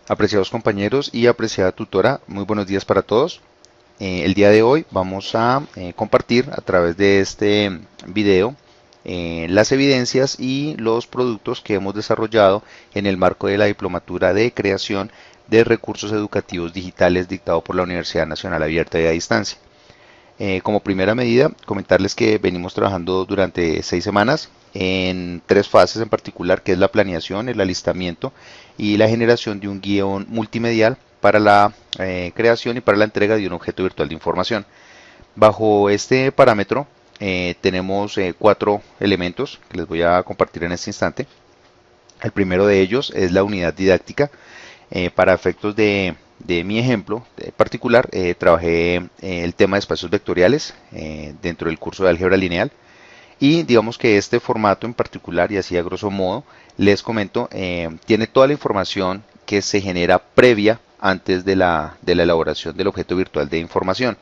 Apreciados compañeros y apreciada tutora, muy buenos días para todos. El día de hoy vamos a compartir a través de este video las evidencias y los productos que hemos desarrollado en el marco de la Diplomatura de Creación de Recursos Educativos Digitales dictado por la Universidad Nacional Abierta y a Distancia. Como primera medida, comentarles que venimos trabajando durante 6 semanas en 3 fases en particular, que es la planeación, el alistamiento y la generación de un guión multimedial para la creación y para la entrega de un objeto virtual de información. Bajo este parámetro tenemos 4 elementos que les voy a compartir en este instante. El primero de ellos es la unidad didáctica. Para efectos de mi ejemplo particular, trabajé el tema de espacios vectoriales dentro del curso de álgebra lineal y digamos que este formato en particular, y así a grosso modo, les comento, tiene toda la información que se genera previa antes de la elaboración del objeto virtual de información.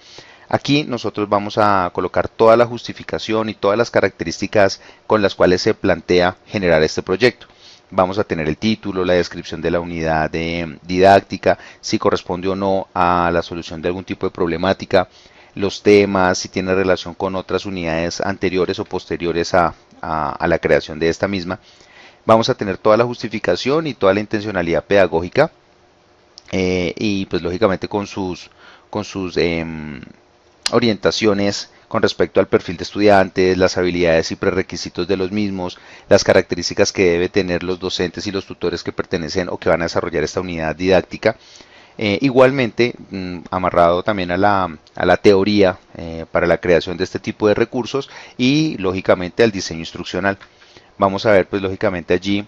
Aquí nosotros vamos a colocar toda la justificación y todas las características con las cuales se plantea generar este proyecto. Vamos a tener el título, la descripción de la unidad didáctica, si corresponde o no a la solución de algún tipo de problemática, los temas, si tiene relación con otras unidades anteriores o posteriores a la creación de esta misma. Vamos a tener toda la justificación y toda la intencionalidad pedagógica y pues lógicamente con sus orientaciones con respecto al perfil de estudiantes, las habilidades y prerequisitos de los mismos, las características que debe tener los docentes y los tutores que pertenecen o que van a desarrollar esta unidad didáctica. Igualmente, amarrado también a la teoría para la creación de este tipo de recursos y lógicamente al diseño instruccional. Vamos a ver pues lógicamente allí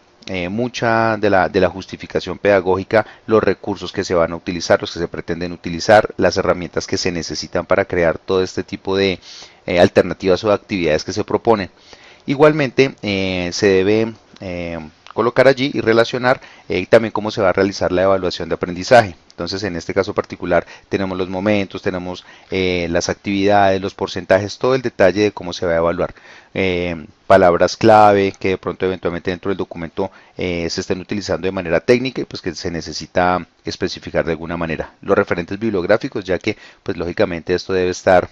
mucha de la justificación pedagógica, los recursos que se van a utilizar, los que se pretenden utilizar, las herramientas que se necesitan para crear todo este tipo de alternativas o actividades que se proponen. Igualmente se debe colocar allí y relacionar también cómo se va a realizar la evaluación de aprendizaje. Entonces, en este caso particular, tenemos los momentos, tenemos las actividades, los porcentajes, todo el detalle de cómo se va a evaluar. Palabras clave que de pronto eventualmente dentro del documento se estén utilizando de manera técnica y pues que se necesita especificar de alguna manera. Los referentes bibliográficos, ya que pues lógicamente esto debe estar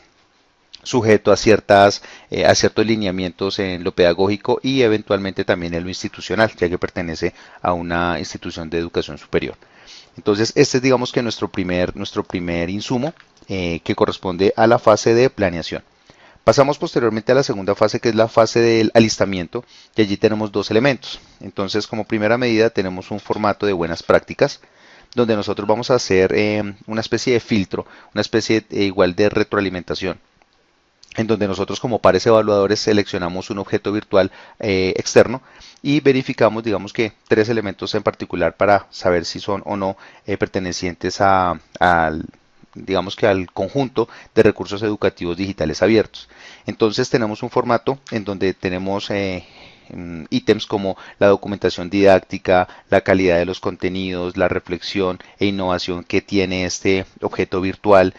sujeto a ciertos lineamientos en lo pedagógico y eventualmente también en lo institucional, ya que pertenece a una institución de educación superior. Entonces, este es digamos que nuestro primer insumo que corresponde a la fase de planeación. Pasamos posteriormente a la segunda fase, que es la fase del alistamiento, y allí tenemos 2 elementos. Entonces, como primera medida tenemos un formato de buenas prácticas, donde nosotros vamos a hacer una especie de filtro, una especie igual de retroalimentación en donde nosotros como pares evaluadores seleccionamos un objeto virtual externo y verificamos, digamos que 3 elementos en particular para saber si son o no pertenecientes digamos que al conjunto de recursos educativos digitales abiertos. Entonces tenemos un formato en donde tenemos ítems como la documentación didáctica, la calidad de los contenidos, la reflexión e innovación que tiene este objeto virtual,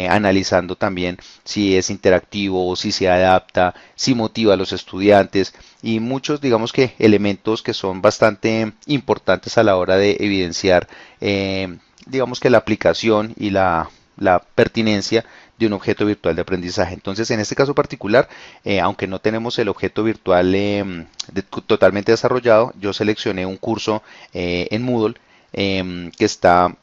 analizando también si es interactivo, si se adapta, si motiva a los estudiantes y muchos, digamos que elementos que son bastante importantes a la hora de evidenciar, digamos que la aplicación y la pertinencia de un objeto virtual de aprendizaje. Entonces, en este caso particular, aunque no tenemos el objeto virtual totalmente desarrollado, yo seleccioné un curso en Moodle que está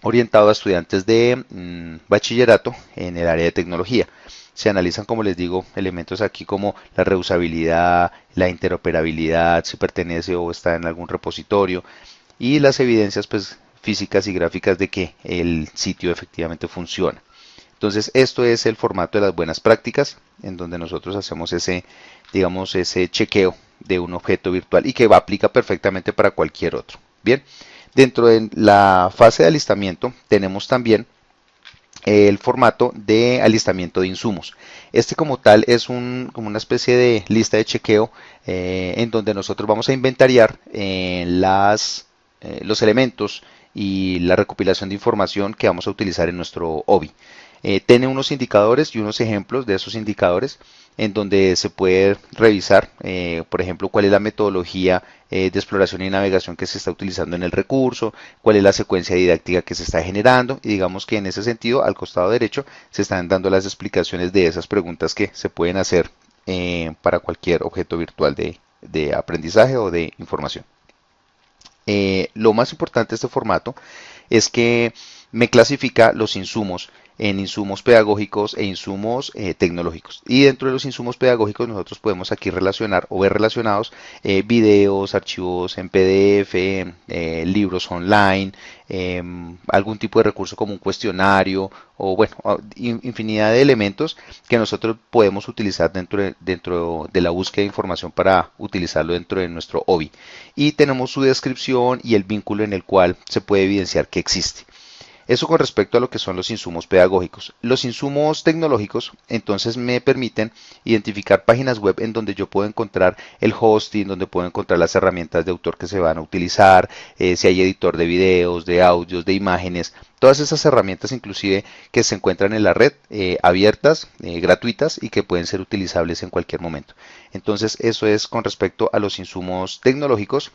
orientado a estudiantes de bachillerato en el área de tecnología. Se analizan, como les digo, elementos aquí como la reusabilidad, la interoperabilidad, si pertenece o está en algún repositorio y las evidencias pues físicas y gráficas de que el sitio efectivamente funciona. Entonces, esto es el formato de las buenas prácticas, en donde nosotros hacemos digamos, ese chequeo de un objeto virtual y que aplica perfectamente para cualquier otro. Bien, dentro de la fase de alistamiento tenemos también el formato de alistamiento de insumos. Este como tal es como una especie de lista de chequeo en donde nosotros vamos a inventariar los elementos y la recopilación de información que vamos a utilizar en nuestro OBI. Tiene unos indicadores y unos ejemplos de esos indicadores en donde se puede revisar, por ejemplo, cuál es la metodología de exploración y navegación que se está utilizando en el recurso, cuál es la secuencia didáctica que se está generando, y digamos que en ese sentido al costado derecho se están dando las explicaciones de esas preguntas que se pueden hacer para cualquier objeto virtual de aprendizaje o de información. Lo más importante de este formato es que me clasifica los insumos en insumos pedagógicos e insumos tecnológicos. Y dentro de los insumos pedagógicos nosotros podemos aquí relacionar o ver relacionados videos, archivos en PDF, libros online, algún tipo de recurso como un cuestionario o bueno, infinidad de elementos que nosotros podemos utilizar dentro de la búsqueda de información para utilizarlo dentro de nuestro hobby. Y tenemos su descripción y el vínculo en el cual se puede evidenciar que existe. Eso con respecto a lo que son los insumos pedagógicos. Los insumos tecnológicos entonces me permiten identificar páginas web en donde yo puedo encontrar el hosting, donde puedo encontrar las herramientas de autor que se van a utilizar, si hay editor de videos, de audios, de imágenes, todas esas herramientas inclusive que se encuentran en la red, abiertas, gratuitas y que pueden ser utilizables en cualquier momento. Entonces eso es con respecto a los insumos tecnológicos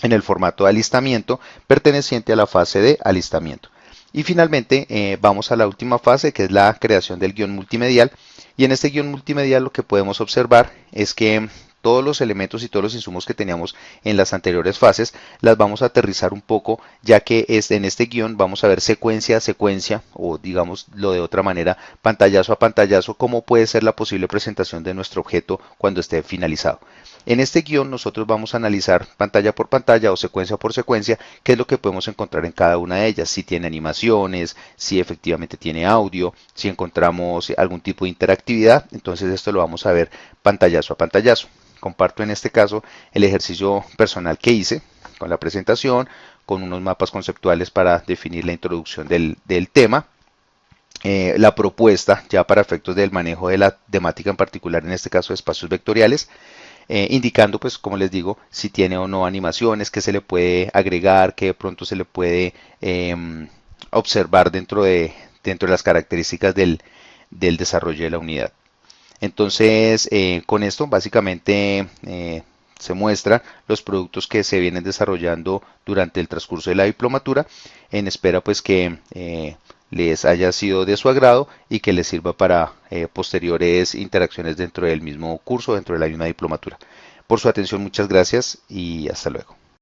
en el formato de alistamiento perteneciente a la fase de alistamiento. Y finalmente vamos a la última fase, que es la creación del guión multimedial. Y en este guión multimedial lo que podemos observar es que todos los elementos y todos los insumos que teníamos en las anteriores fases las vamos a aterrizar un poco, ya que en este guión vamos a ver secuencia a secuencia, o digamos lo de otra manera, pantallazo a pantallazo, cómo puede ser la posible presentación de nuestro objeto cuando esté finalizado. En este guión nosotros vamos a analizar pantalla por pantalla o secuencia por secuencia qué es lo que podemos encontrar en cada una de ellas, si tiene animaciones, si efectivamente tiene audio, si encontramos algún tipo de interactividad. Entonces esto lo vamos a ver pantallazo a pantallazo. Comparto en este caso el ejercicio personal que hice con la presentación, con unos mapas conceptuales para definir la introducción del tema. La propuesta ya para efectos del manejo de la temática en particular, en este caso de espacios vectoriales, indicando pues como les digo si tiene o no animaciones, qué se le puede agregar, qué de pronto se le puede observar dentro de las características del desarrollo de la unidad. Entonces con esto básicamente se muestran los productos que se vienen desarrollando durante el transcurso de la diplomatura, en espera pues que les haya sido de su agrado y que les sirva para posteriores interacciones dentro del mismo curso, dentro de la misma diplomatura. Por su atención, muchas gracias y hasta luego.